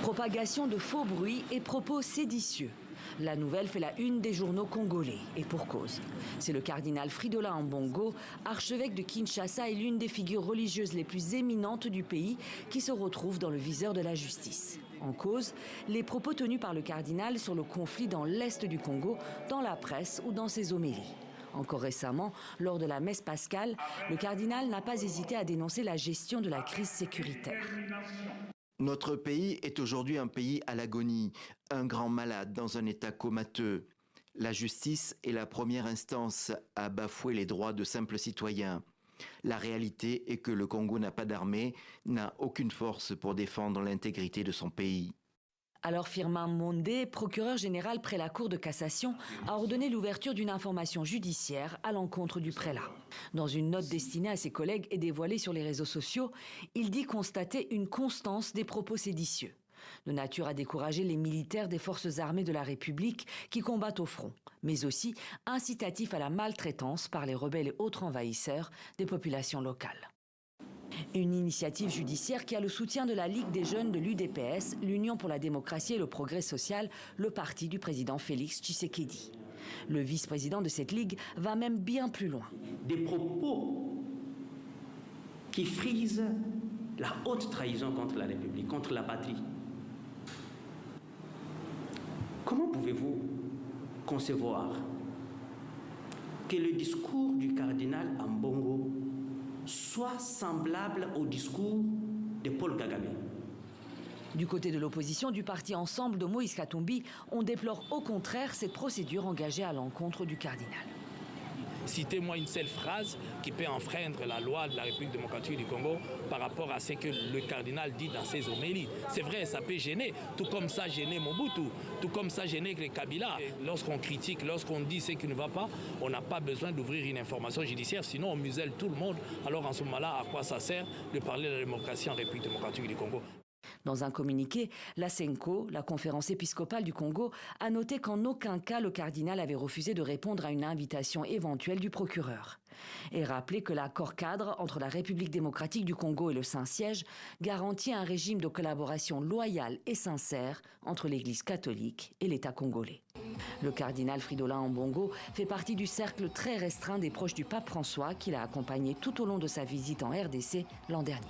Propagation de faux bruits et propos séditieux. La nouvelle fait la une des journaux congolais, et pour cause. C'est le cardinal Fridolin Ambongo, archevêque de Kinshasa et l'une des figures religieuses les plus éminentes du pays, qui se retrouve dans le viseur de la justice. En cause, les propos tenus par le cardinal sur le conflit dans l'est du Congo, dans la presse ou dans ses homélies. Encore récemment, lors de la messe pascale, le cardinal n'a pas hésité à dénoncer la gestion de la crise sécuritaire. Notre pays est aujourd'hui un pays à l'agonie, un grand malade dans un état comateux. La justice est la première instance à bafouer les droits de simples citoyens. La réalité est que le Congo n'a pas d'armée, n'a aucune force pour défendre l'intégrité de son pays. Alors Firmin Mondé, procureur général près la Cour de cassation, a ordonné l'ouverture d'une information judiciaire à l'encontre du prélat. Dans une note destinée à ses collègues et dévoilée sur les réseaux sociaux, il dit constater une constance des propos séditieux, de nature à décourager les militaires des forces armées de la République qui combattent au front, mais aussi incitatif à la maltraitance par les rebelles et autres envahisseurs des populations locales. Une initiative judiciaire qui a le soutien de la Ligue des jeunes de l'UDPS, l'Union pour la démocratie et le progrès social, le parti du président Félix Tshisekedi. Le vice-président de cette ligue va même bien plus loin. Des propos qui frisent la haute trahison contre la République, contre la patrie. Comment pouvez-vous concevoir que le discours du cardinal Ambongo soit semblable au discours de Paul Kagame? Du côté de l'opposition du parti Ensemble de Moïse Katumbi, on déplore au contraire cette procédure engagée à l'encontre du cardinal. Citez-moi une seule phrase qui peut enfreindre la loi de la République démocratique du Congo par rapport à ce que le cardinal dit dans ses homélies. C'est vrai, ça peut gêner, tout comme ça gêner Mobutu, tout comme ça gêner les Kabila. Lorsqu'on critique, lorsqu'on dit ce qui ne va pas, on n'a pas besoin d'ouvrir une information judiciaire, sinon on muselle tout le monde. Alors en ce moment-là, à quoi ça sert de parler de la démocratie en République démocratique du Congo ? Dans un communiqué, la CENCO, la conférence épiscopale du Congo, a noté qu'en aucun cas le cardinal avait refusé de répondre à une invitation éventuelle du procureur. Et rappelé que l'accord cadre entre la République démocratique du Congo et le Saint-Siège garantit un régime de collaboration loyale et sincère entre l'Église catholique et l'État congolais. Le cardinal Fridolin Ambongo fait partie du cercle très restreint des proches du pape François qu'il a accompagné tout au long de sa visite en RDC l'an dernier.